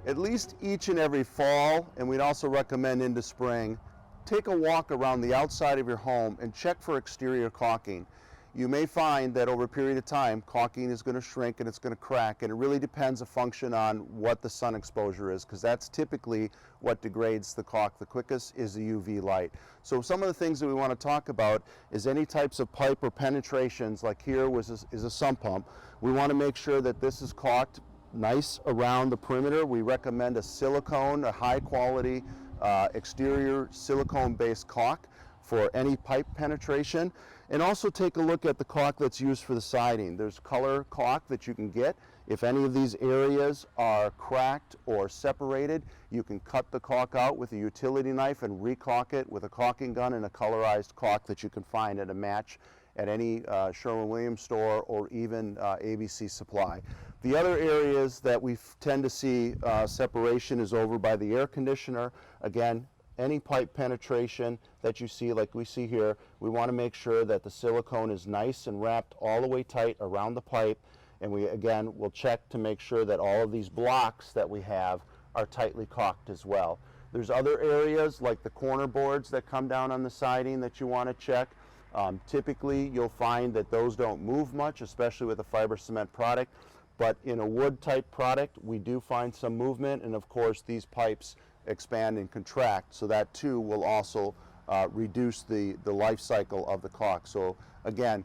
At least each and every fall, and we'd also recommend into spring, take a walk around the outside of your home and check for exterior caulking. You may find that over a period of time, caulking is going to shrink and it's going to crack, and it really depends a function on what the sun exposure is, because that's typically what degrades the caulk the quickest is the UV light. So some of the things that we want to talk about is any types of pipe or penetrations, like here is a sump pump. We want to make sure that this is caulked nice around the perimeter. We recommend a silicone, a high quality exterior silicone-based caulk for any pipe penetration. And also take a look at the caulk that's used for the siding. There's color caulk that you can get. If any of these areas are cracked or separated, you can cut the caulk out with a utility knife and re-caulk it with a caulking gun and a colorized caulk that you can find at a match at any Sherwin-Williams store or even ABC Supply. The other areas that we tend to see separation is over by the air conditioner. Again, any pipe penetration that you see, like we see here, we want to make sure that the silicone is nice and wrapped all the way tight around the pipe. And we, again, will check to make sure that all of these blocks that we have are tightly caulked as well. There's other areas like the corner boards that come down on the siding that you want to check. Typically, you'll find that those don't move much, especially with a fiber cement product. But in a wood type product, we do find some movement, and of course these pipes expand and contract, so that too will also reduce the life cycle of the caulk. So again,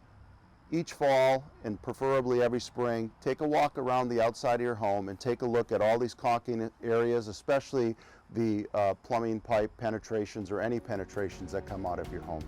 each fall and preferably every spring, take a walk around the outside of your home and take a look at all these caulking areas, especially the plumbing pipe penetrations or any penetrations that come out of your home.